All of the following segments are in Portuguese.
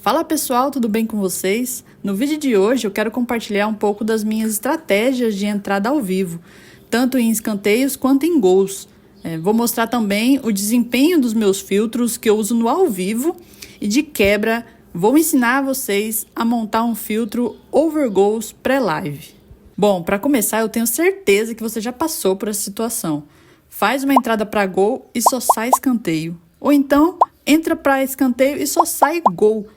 Fala pessoal, tudo bem com vocês? No vídeo de hoje eu quero compartilhar um pouco das minhas estratégias de entrada ao vivo, tanto em escanteios quanto em gols. Vou mostrar também o desempenho dos meus filtros que eu uso no ao vivo e de quebra vou ensinar vocês a montar um filtro over goals pré-live. Bom, para começar eu tenho certeza que você já passou por essa situação. Faz uma entrada para gol e só sai escanteio. Ou então entra para escanteio e só sai gol.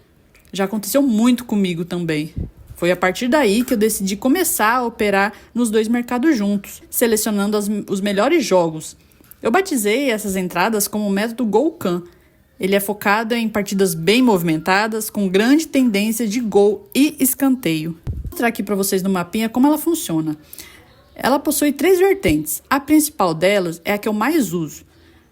Já aconteceu muito comigo também. Foi a partir daí que eu decidi começar a operar nos dois mercados juntos, selecionando os melhores jogos. Eu batizei essas entradas como o método GolCan. Ele é focado em partidas bem movimentadas, com grande tendência de gol e escanteio. Vou mostrar aqui para vocês no mapinha como ela funciona. Ela possui 3 vertentes. A principal delas é a que eu mais uso.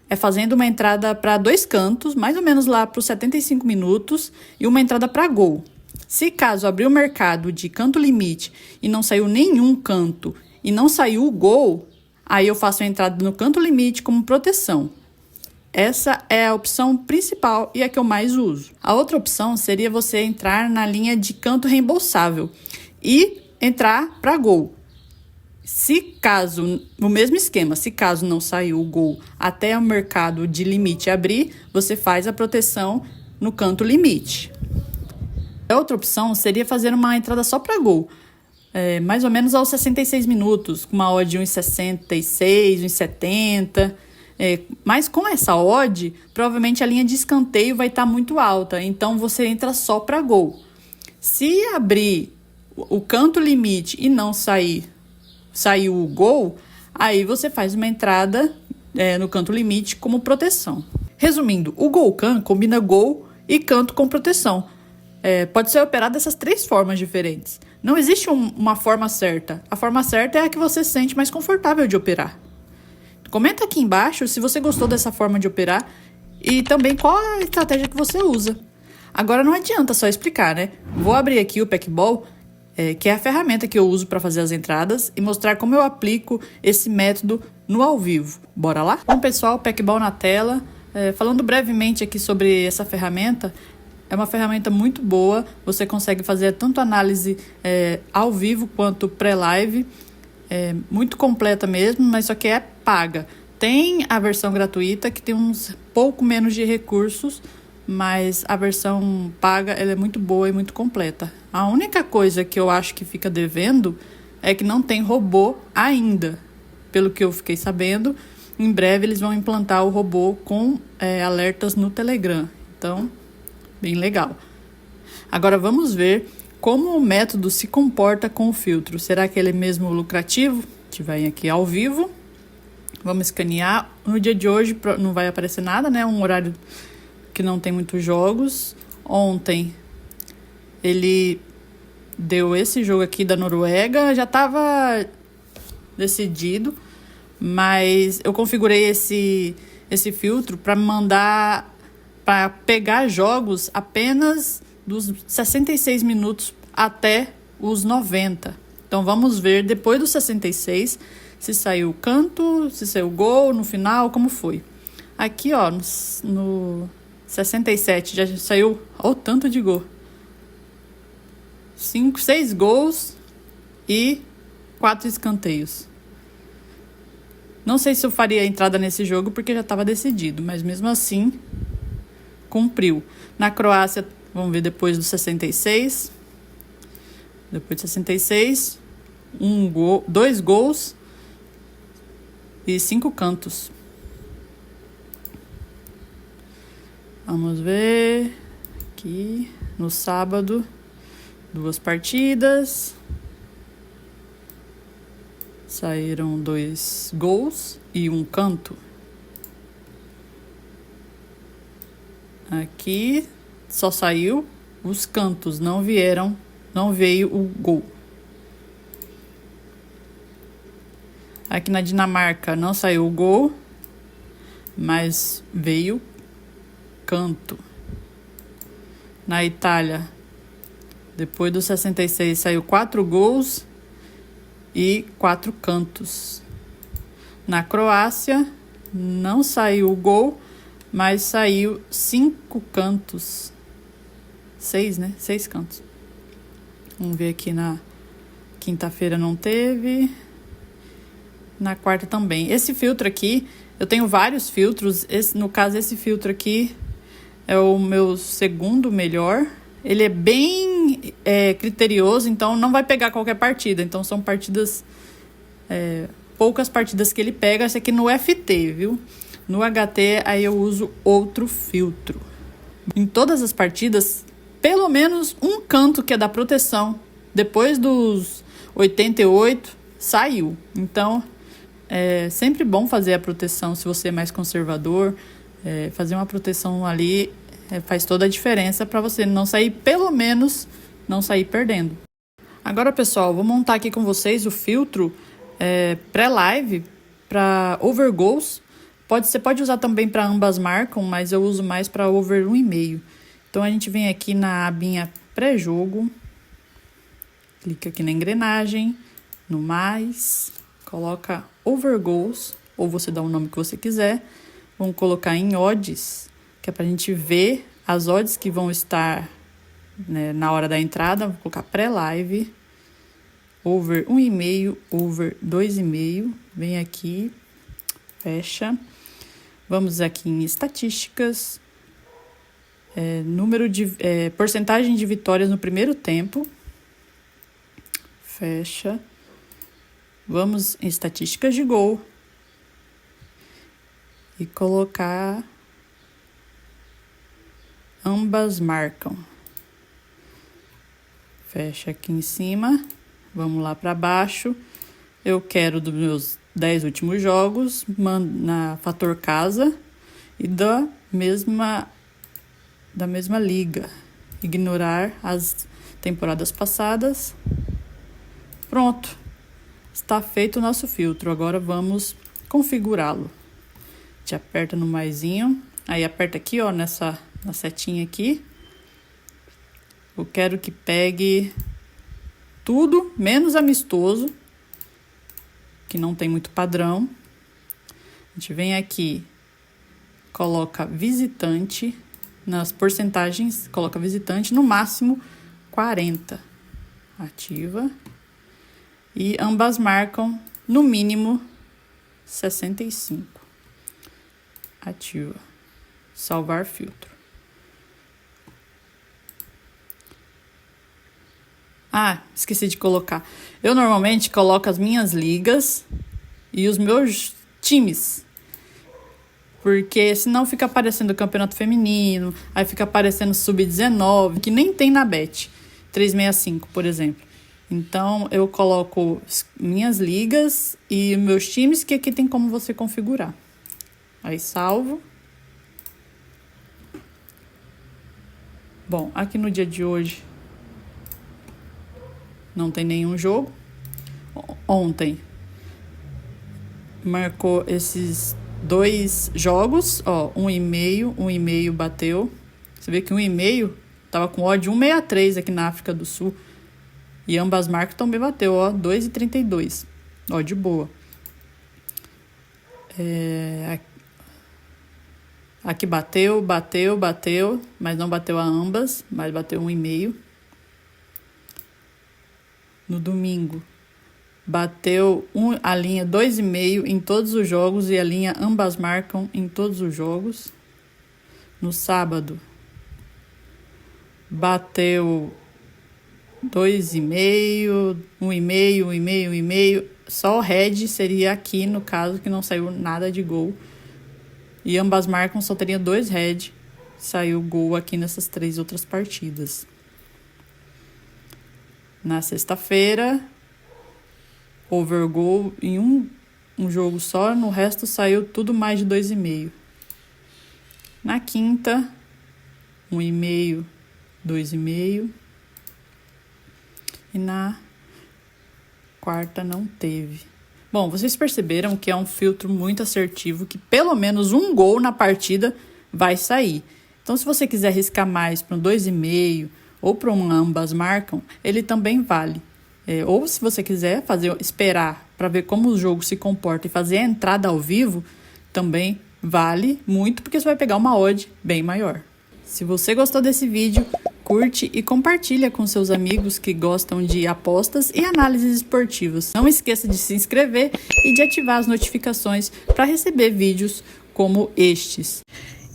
É fazendo uma entrada para 2 cantos, mais ou menos lá para os 75 minutos, e uma entrada para gol. Se caso abrir o mercado de canto limite e não saiu nenhum canto e não saiu o gol, aí eu faço a entrada no canto limite como proteção. Essa é a opção principal e a que eu mais uso. A outra opção seria você entrar na linha de canto reembolsável e entrar para gol. Se caso, no mesmo esquema, se caso não saiu o gol até o mercado de limite abrir, você faz a proteção no canto limite. A outra opção seria fazer uma entrada só para gol, mais ou menos aos 66 minutos, com uma odd de 1,66, 1,70. Mas com essa odd, provavelmente a linha de escanteio vai estar muito alta, então você entra só para gol. Se abrir o canto limite e não saiu o gol, aí você faz uma entrada no canto limite como proteção. Resumindo, o GolCan combina gol e canto com proteção. Pode ser operado dessas 3 formas diferentes. Não existe uma forma certa. A forma certa é a que você se sente mais confortável de operar. Comenta aqui embaixo se você gostou dessa forma de operar e também qual a estratégia que você usa. Agora não adianta só explicar, né? Vou abrir aqui o Packball, que é a ferramenta que eu uso para fazer as entradas, e mostrar como eu aplico esse método no ao vivo. Bora lá? Bom, pessoal, Packball na tela. Falando brevemente aqui sobre essa ferramenta, é uma ferramenta muito boa. Você consegue fazer tanto análise ao vivo quanto pré-live. Muito completa mesmo, mas só que é paga. Tem a versão gratuita, que tem uns pouco menos de recursos, mas a versão paga ela é muito boa e muito completa. A única coisa que eu acho que fica devendo é que não tem robô ainda. Pelo que eu fiquei sabendo, em breve eles vão implantar o robô com alertas no Telegram. Então, bem legal. Agora vamos ver como o método se comporta com o filtro. Será que ele é mesmo lucrativo? A gente vai aqui ao vivo. Vamos escanear. No dia de hoje não vai aparecer nada, né? Um horário que não tem muitos jogos. Ontem ele deu esse jogo aqui da Noruega, já estava decidido, mas eu configurei esse filtro para mandar, para pegar jogos apenas dos 66 minutos até os 90. Então vamos ver depois dos 66 se saiu canto, se saiu gol no final, como foi. Aqui, ó, no 67 já saiu o tanto de gol. 6 gols e 4 escanteios. Não sei se eu faria a entrada nesse jogo porque já estava decidido, mas mesmo assim cumpriu. Na Croácia, vamos ver depois do 66. Depois de 66, 2 gols e 5 cantos. Vamos ver aqui no sábado, 2 partidas. Saíram 2 gols e 1 canto. Aqui só saiu os cantos, não veio o gol. Aqui na Dinamarca não saiu o gol, mas veio canto. Na Itália, depois do 66, saiu 4 gols e 4 cantos. Na Croácia, não saiu o gol, mas saiu 5 cantos. 6, né? 6 cantos. Vamos ver aqui na quinta-feira não teve. Na quarta também. Esse filtro aqui, eu tenho vários filtros. No caso, esse filtro aqui é o meu segundo melhor. Ele é bem criterioso, então não vai pegar qualquer partida. Então são partidas, poucas partidas que ele pega. Esse aqui no FT, viu? No HT, aí eu uso outro filtro. Em todas as partidas, pelo menos um canto que é da proteção, depois dos 88, saiu. Então, é sempre bom fazer a proteção se você é mais conservador. Fazer uma proteção ali faz toda a diferença para você não sair, pelo menos, não sair perdendo. Agora, pessoal, vou montar aqui com vocês o filtro pré-live para over goals. Você pode usar também para ambas marcam, mas eu uso mais para over 1,5. Então, a gente vem aqui na abinha pré-jogo, clica aqui na engrenagem, no mais, coloca over goals, ou você dá o nome que você quiser. Vamos colocar em odds, que é para a gente ver as odds que vão estar, né, na hora da entrada. Vou colocar pré-live, over 1,5, over 2,5. Vem aqui, fecha. Vamos aqui em estatísticas, porcentagem de vitórias no primeiro tempo, fecha. Vamos em estatísticas de gol e colocar ambas marcam. Fecha aqui em cima. Vamos lá para baixo. Eu quero dos meus 10 últimos jogos, na fator casa e da mesma liga. Ignorar as temporadas passadas. Pronto. Está feito o nosso filtro. Agora vamos configurá-lo. A gente aperta no maisinho. Aí aperta aqui, ó, na setinha aqui. Eu quero que pegue tudo, menos amistoso, que não tem muito padrão. A gente vem aqui, coloca visitante, nas porcentagens, coloca visitante, no máximo 40. Ativa. E ambas marcam, no mínimo, 65. Ativa. Salvar filtro. Esqueci de colocar. Eu normalmente coloco as minhas ligas e os meus times. Porque senão fica aparecendo o campeonato feminino, aí fica aparecendo sub-19, que nem tem na Bet 365, por exemplo. Então, eu coloco minhas ligas e meus times, que aqui tem como você configurar. Aí, salvo. Bom, aqui no dia de hoje não tem nenhum jogo. Ontem marcou esses 2 jogos, ó, 1,5 bateu. Você vê que 1,5 tava com odd 1,63 aqui na África do Sul. E ambas marcas também bateu, ó, 2,32. Ó, de boa. Aqui bateu, mas não bateu a ambas, mas bateu 1,5. No domingo, bateu a linha 2,5 em todos os jogos e a linha ambas marcam em todos os jogos. No sábado, bateu 2,5, 1,5, 1,5, 1,5. Só o red seria aqui, no caso, que não saiu nada de gol. E ambas marcam, só teria 2 red. Saiu gol aqui nessas 3 outras partidas. Na sexta-feira, over gol em um jogo só, no resto saiu tudo mais de 2,5. Na quinta, 1,5, 2,5. E na quarta não teve. Bom, vocês perceberam que é um filtro muito assertivo, que pelo menos um gol na partida vai sair. Então, se você quiser arriscar mais para um 2,5 ou para um ambas marcam, ele também vale. Ou se você quiser esperar para ver como o jogo se comporta e fazer a entrada ao vivo, também vale muito, porque você vai pegar uma odd bem maior. Se você gostou desse vídeo, curte e compartilha com seus amigos que gostam de apostas e análises esportivas. Não esqueça de se inscrever e de ativar as notificações para receber vídeos como estes.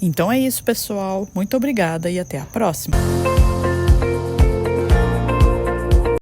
Então é isso, pessoal. Muito obrigada e até a próxima.